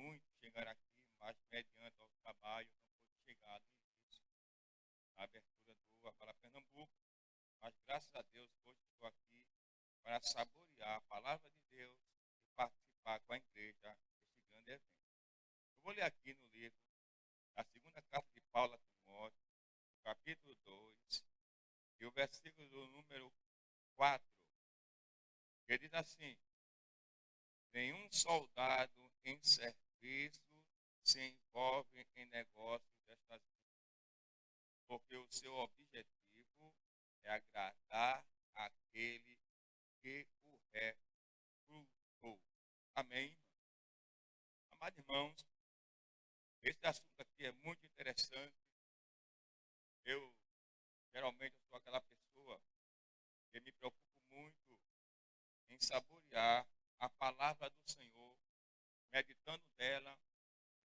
muito chegar aqui, mas mediante ao trabalho não pude chegar no início, na abertura do Avala Pernambuco. Mas graças a Deus hoje estou aqui para saborear a palavra de Deus e participar com a igreja deste grande evento. Eu vou ler aqui no livro, a segunda carta de Paulo a Timóteo, capítulo 2, e o versículo do número 4, que diz assim: nenhum soldado em serviço se envolve em negócios destas vidas, porque o seu objetivo é agradar aquele que o recrutou. Amém? Amados irmãos, esse assunto aqui é muito interessante. Eu, geralmente, eu sou aquela pessoa que me preocupo muito em saborear a palavra do Senhor, meditando nela,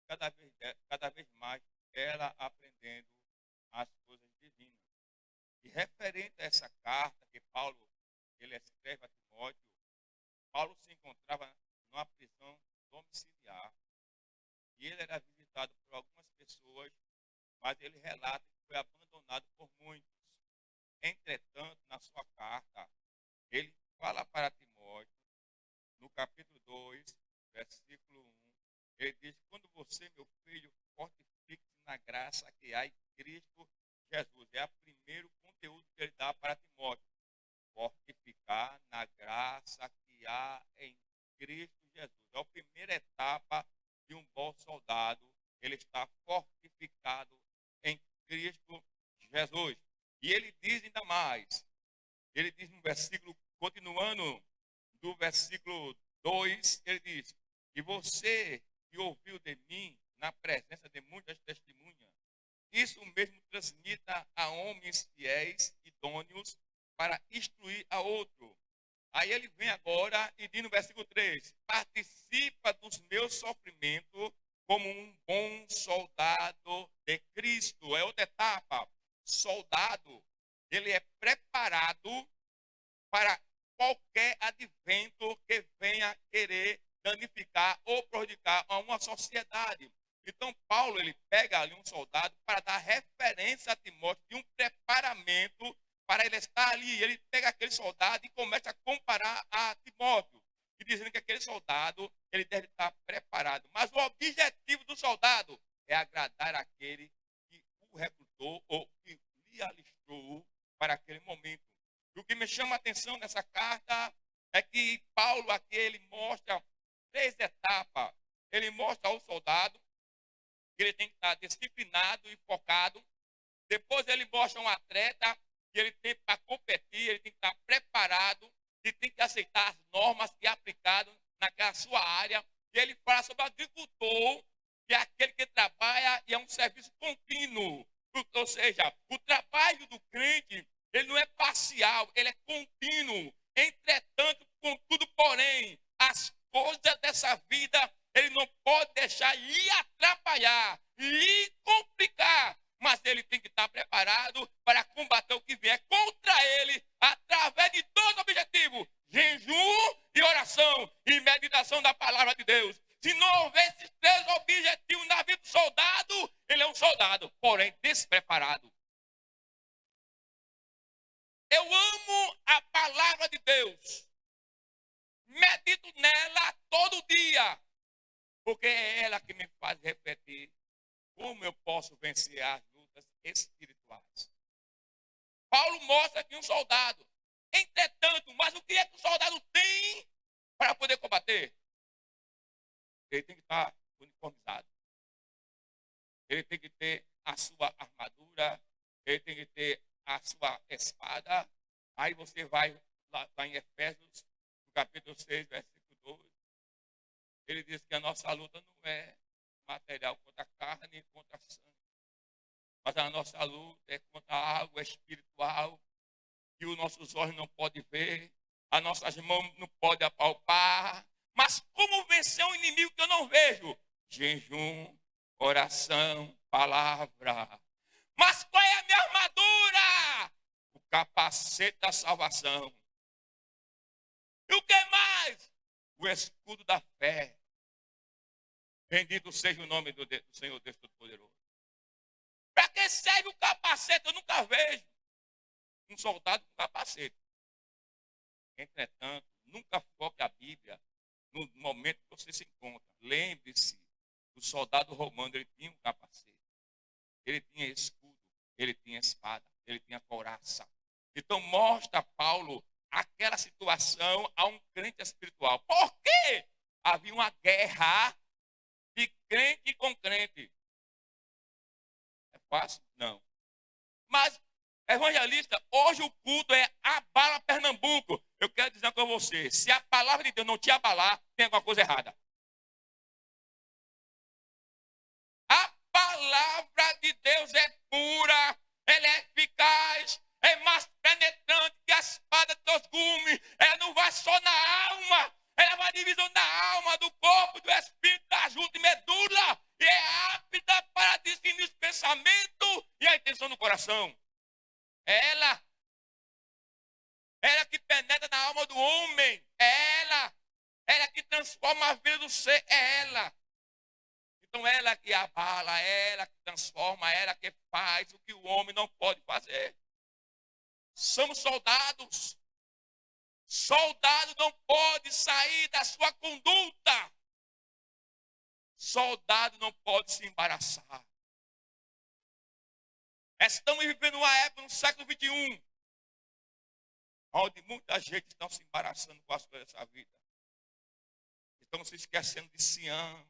cada vez mais ela aprendendo as coisas divinas. E referente a essa carta que Paulo ele escreve a Timóteo, Paulo se encontrava numa prisão domiciliar e ele era visitado por algumas pessoas, mas ele relata que foi abandonado por muitos. Entretanto, na sua carta, ele fala para Timóteo, no capítulo 2, versículo 1, ele diz: quando você, meu filho, fortifique-se na graça que há em Cristo Jesus. É o primeiro conteúdo que ele dá para Timóteo. Fortificar na graça que há em Cristo Jesus. É a primeira etapa de um bom soldado. Ele está fortificado em Cristo Jesus. E ele diz ainda mais. Ele diz no versículo, continuando do versículo 2, ele diz: e você que ouviu de mim na presença de muitas testemunhas, isso mesmo transmita a homens fiéis, idôneos, para instruir a outro. Aí ele vem agora e diz no versículo 3: participa dos meus sofrimentos como um bom soldado de Cristo. É outra etapa. Soldado, ele é preparado para qualquer advento que venha querer danificar ou prejudicar a uma sociedade. Então, Paulo, ele pega ali um soldado para dar referência a Timóteo de um preparamento para ele estar ali. Ele pega aquele soldado e começa a comparar a Timóteo, e dizendo que aquele soldado, ele deve estar preparado. Mas o objetivo do soldado é agradar aquele que o recrutou ou que lhe alistou para aquele momento. E o que me chama a atenção nessa carta é que Paulo aqui ele mostra três etapas. Ele mostra ao soldado que ele tem que estar disciplinado e focado. Depois ele mostra um atleta que ele tem para competir, ele tem que estar preparado, ele tem que aceitar as normas que é aplicado naquela sua área. E ele fala sobre o agricultor, que é aquele que trabalha e é um serviço contínuo. Ou seja, o trabalho do crente, ele não é parcial, ele é contínuo. Entretanto, contudo, porém, as coisas dessa vida, ele não pode deixar lhe atrapalhar, lhe complicar, mas ele tem que estar preparado para combater o que vier contra ele, através de dois objetivos: jejum e oração e meditação da palavra de Deus. Se não houver esses três objetivos na vida do soldado, ele é um soldado, porém despreparado. Eu amo a palavra de Deus. Medito nela todo dia, porque é ela que me faz refletir como eu posso vencer as lutas espirituais. Paulo mostra aqui um soldado. Entretanto, mas o que é que o soldado tem para poder combater? Ele tem que estar uniformizado. Ele tem que ter a sua armadura. Ele tem que ter a sua espada. Aí você vai lá em Efésios, no capítulo 6, versículo 2. Ele diz que a nossa luta não é material contra a carne e contra a sangue. Mas a nossa luta é contra algo espiritual que os nossos olhos não podem ver, as nossas mãos não podem apalpar. Mas como vencer um inimigo que eu não vejo? Jejum, oração, palavra. Mas qual é a minha armadura? O capacete da salvação. E o que mais? O escudo da fé. Bendito seja o nome do Senhor Deus Todo-Poderoso. Para que serve o capacete? Eu nunca vejo um soldado com capacete. Entretanto, nunca foque a Bíblia no momento que você se encontra. Lembre-se, o soldado romano ele tinha um capacete, ele tinha escudo, ele tinha espada, ele tinha couraça. Então mostra Paulo aquela situação a um crente espiritual. Por quê? Havia uma guerra de crente com crente. É fácil? Não. Mas, evangelista, hoje o culto é abala Pernambuco. Eu quero dizer com você, se a palavra de Deus não te abalar, tem alguma coisa errada. A palavra de Deus é pura, ela é eficaz, é mais penetrante que a espada de dois gumes. Ela não vai só na alma, ela vai divisão da alma, do corpo, do espírito, da junta e medula. E é apta para discernir os pensamentos e a intenção do coração. Ela que penetra na alma do homem, ela que transforma a vida do ser, é ela. Então ela que abala, ela que transforma, ela que faz o que o homem não pode fazer. Somos soldados. Soldado não pode sair da sua conduta. Soldado não pode se embaraçar. Estamos vivendo uma época no século XXI, onde muita gente está se embaraçando com as coisas dessa vida. Estão se esquecendo de Sião.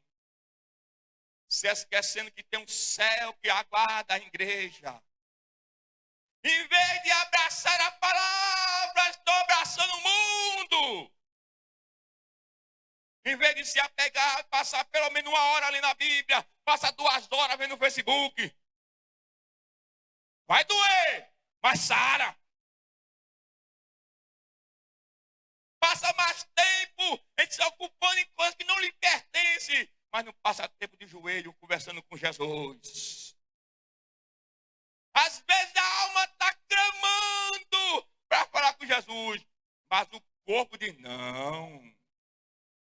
Se esquecendo que tem um céu que aguarda a igreja. Em vez de abraçar a palavra, estou abraçando o mundo. Em vez de se apegar, passar pelo menos 1 hora ali na Bíblia, passa 2 horas vendo no Facebook. Vai doer, mas sara. Passa mais tempo se ocupando em coisas que não lhe pertencem, mas não passa tempo de joelho conversando com Jesus. Às vezes a alma está clamando para falar com Jesus, mas o corpo diz não.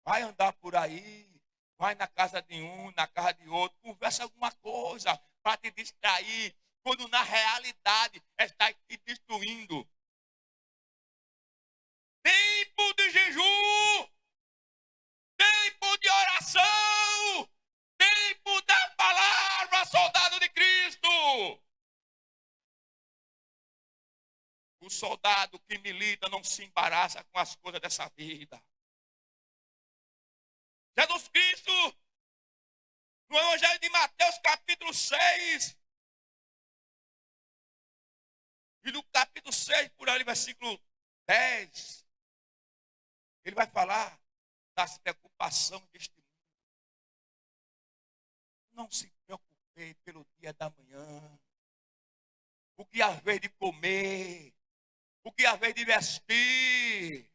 Vai andar por aí, vai na casa de um, na casa de outro, conversa alguma coisa para te distrair, quando na realidade está te destruindo. Tempo de jejum, tempo de oração, tempo da palavra, soldado de Cristo. O soldado que milita não se embaraça com as coisas dessa vida. Jesus Cristo, no Evangelho de Mateus, capítulo 6, e no capítulo 6, por ali, versículo 10, ele vai falar das preocupações deste mundo. Não se preocupe pelo dia da manhã, o que há vez de comer, o que há vez de vestir.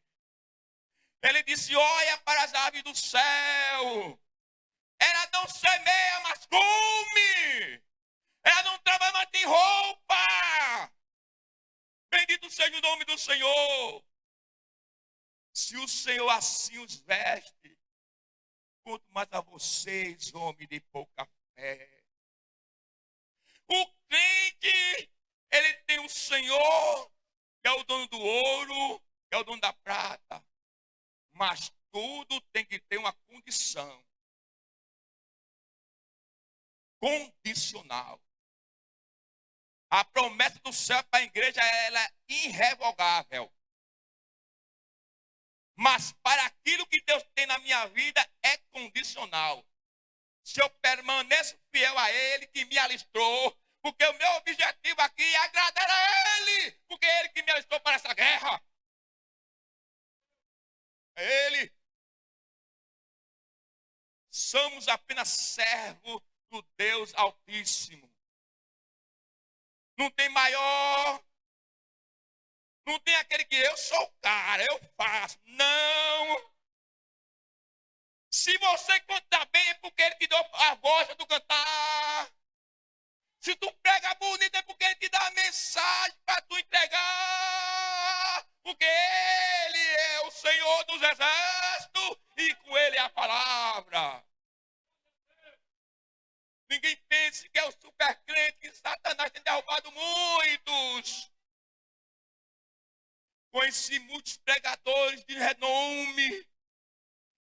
Ele disse, olha para as aves do céu. Ela não semeia, mas come. Ela não trabalha, mas tem roupa. Bendito seja o nome do Senhor. Se o Senhor assim os veste, quanto mais a vocês, homem de pouca fé. O crente, ele tem um Senhor, que é o dono do ouro, que é o dono da prata. Mas tudo tem que ter uma condição. Condicional. A promessa do céu para a igreja ela é irrevogável. Mas para aquilo que Deus tem na minha vida é condicional. Se eu permaneço fiel a Ele que me alistou, porque o meu objetivo aqui é agradar a Ele, porque é Ele que me alistou para essa guerra. É Ele. Somos apenas servos do Deus Altíssimo. Não tem maior. Não tem aquele que eu sou o cara, eu faço. Não. Se você canta bem é porque ele te deu a voz do cantar. Se tu prega bonito é porque ele te dá a mensagem para tu entregar. Porque ele é o Senhor dos exércitos e com ele é a palavra. Conheci muitos pregadores de renome.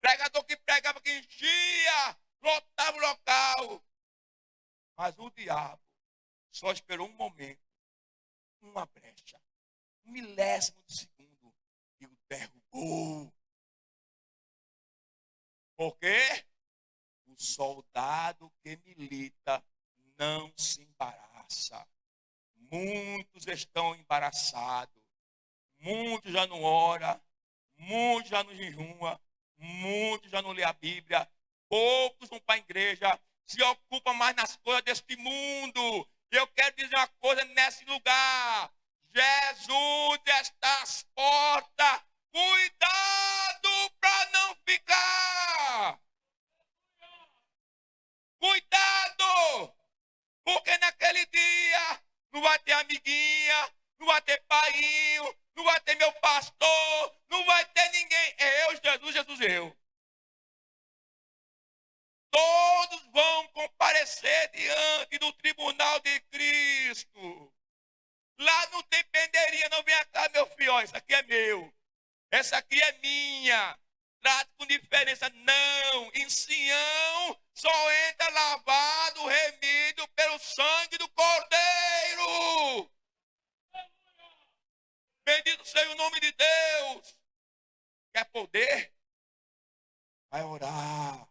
Pregador que pregava, que enchia, lotava o local. Mas o diabo só esperou um momento, uma brecha, um milésimo de segundo, e o derrubou. Por quê? O soldado que milita não se embaraça. Muitos estão embaraçados. Muitos já não oram. Muitos já não jejuam. Muitos já não lê a Bíblia. Poucos vão para a igreja. Se ocupam mais nas coisas deste mundo. Eu quero dizer uma coisa nesse lugar. Jesus está às portas. Cuidado para não ficar. Cuidado! Porque naquele dia não vai ter amiguinha, não vai ter painho, não vai ter meu pastor, não vai ter ninguém. É eu, Jesus, Jesus, eu. Todos vão comparecer diante do tribunal de Cristo. Lá não tem penderia, não. Vem cá, meu filho, ó, isso aqui é meu. Essa aqui é minha. Trate com diferença. Não, em Sião só entra lavado, remido pelo sangue do Cordeiro. Bendito seja o nome de Deus. Quer poder? Vai orar.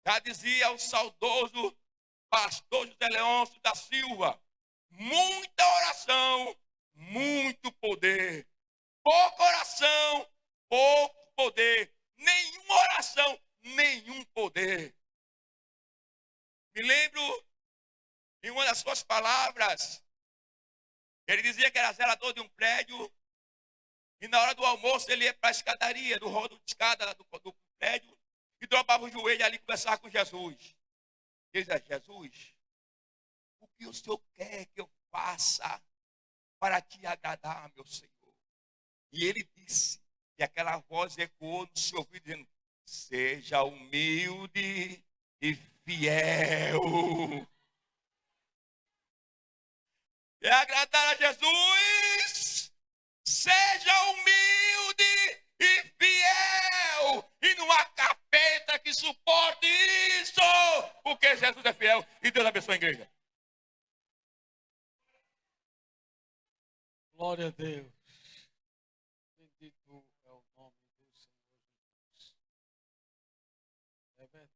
Já dizia o saudoso pastor José Leôncio da Silva: muita oração, muito poder. Pouca oração, pouco poder. Nenhuma oração, nenhum poder. Me lembro, em uma das suas palavras, ele dizia que era zelador de um prédio, e na hora do almoço ele ia para a escadaria, do rodo de escada do prédio, e dobrava o joelho ali e conversava com Jesus. Ele dizia: Jesus, o que o Senhor quer que eu faça para te agradar, meu Senhor? E ele disse, e aquela voz ecoou no seu ouvido, dizendo: seja humilde e fiel. Quer agradar a Jesus? Seja humilde e fiel. E não há capeta que suporte isso. Porque Jesus é fiel. E Deus abençoe a igreja. Glória a Deus. Bendito é o nome do Senhor Jesus. É verdade.